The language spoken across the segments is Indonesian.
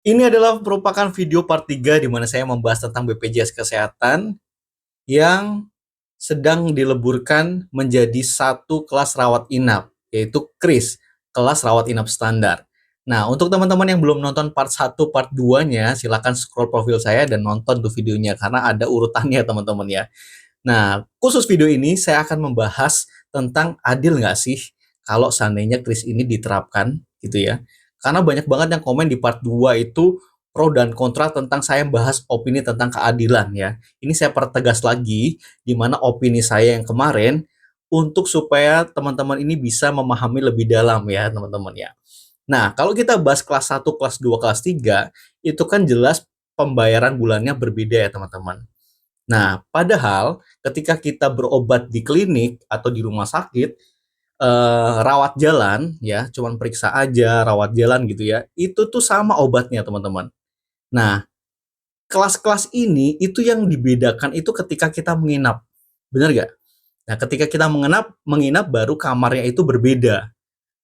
Ini adalah merupakan video part 3 di mana saya membahas tentang BPJS Kesehatan yang sedang dileburkan menjadi satu kelas rawat inap, yaitu KRIS, kelas rawat inap standar. Nah, untuk teman-teman yang belum nonton part 1, part 2-nya, silakan scroll profil saya dan nonton tuh videonya, karena ada urutannya teman-teman ya. Nah, khusus video ini saya akan membahas tentang adil nggak sih kalau seandainya kris ini diterapkan gitu ya. Karena banyak banget yang komen di part 2 itu pro dan kontra tentang saya bahas opini tentang keadilan ya. Ini saya pertegas lagi di mana opini saya yang kemarin untuk supaya teman-teman ini bisa memahami lebih dalam ya teman-teman ya. Nah, kalau kita bahas kelas 1, kelas 2, kelas 3 itu kan jelas pembayaran bulannya berbeda ya teman-teman. Nah, padahal ketika kita berobat di klinik atau di rumah sakit, rawat jalan ya, cuman periksa aja, rawat jalan gitu ya, itu tuh sama obatnya teman-teman. Nah, kelas-kelas ini itu yang dibedakan itu ketika kita menginap, bener nggak? Nah, ketika kita menginap baru kamarnya itu berbeda.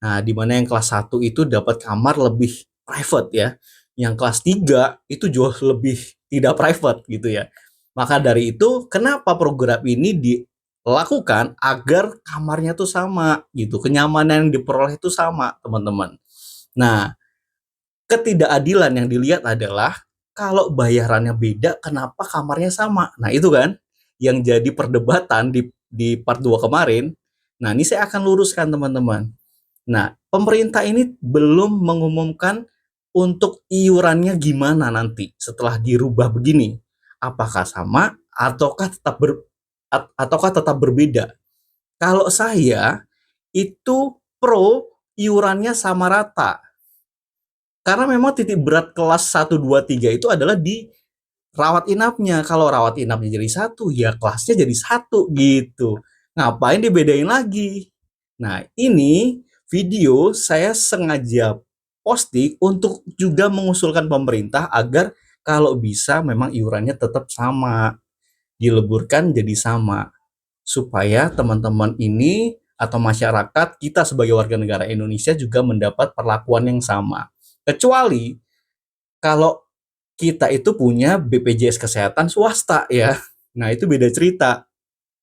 Nah, di mana yang kelas 1 itu dapat kamar lebih private ya, yang kelas 3 itu jauh lebih tidak private gitu ya. Maka dari itu, kenapa program ini dilakukan agar kamarnya tuh sama gitu, kenyamanan yang diperoleh itu sama, teman-teman. Nah, ketidakadilan yang dilihat adalah kalau bayarannya beda, kenapa kamarnya sama? Nah, itu kan yang jadi perdebatan di part 2 kemarin. Nah, ini saya akan luruskan, teman-teman. Nah, pemerintah ini belum mengumumkan untuk iurannya gimana nanti setelah dirubah begini. Apakah sama ataukah tetap berbeda? Kalau saya itu pro iurannya sama rata. Karena memang titik berat kelas 1, 2, 3 itu adalah di rawat inapnya. Kalau rawat inapnya jadi satu, ya kelasnya jadi satu gitu. Ngapain dibedain lagi? Nah, ini video saya sengaja posting untuk juga mengusulkan pemerintah agar kalau bisa memang iurannya tetap sama, dileburkan jadi sama, supaya teman-teman ini atau masyarakat kita sebagai warga negara Indonesia juga mendapat perlakuan yang sama. Kecuali kalau kita itu punya BPJS Kesehatan swasta ya. Nah, itu beda cerita.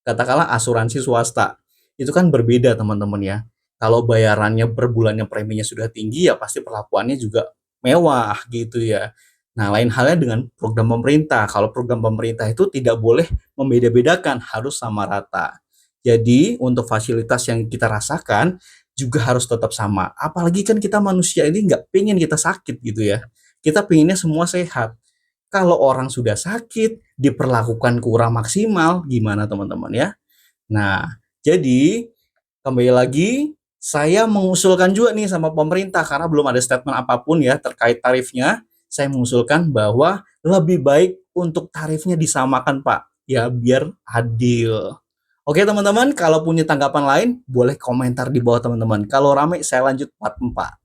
Katakanlah asuransi swasta. Itu kan berbeda teman-teman ya. Kalau bayarannya per bulannya preminya sudah tinggi ya pasti perlakuannya juga mewah gitu ya. Nah, lain halnya dengan program pemerintah. Kalau program pemerintah itu tidak boleh membeda-bedakan, harus sama rata. Jadi, untuk fasilitas yang kita rasakan juga harus tetap sama. Apalagi kan kita manusia ini nggak pengen kita sakit gitu ya. Kita pengennya semua sehat. Kalau orang sudah sakit, diperlakukan kurang maksimal, gimana teman-teman ya? Nah, jadi kembali lagi saya mengusulkan juga nih sama pemerintah karena belum ada statement apapun ya terkait tarifnya. Saya mengusulkan bahwa lebih baik untuk tarifnya disamakan, Pak. Ya, biar adil. Oke, teman-teman, kalau punya tanggapan lain boleh komentar di bawah teman-teman. Kalau rame saya lanjut part 4.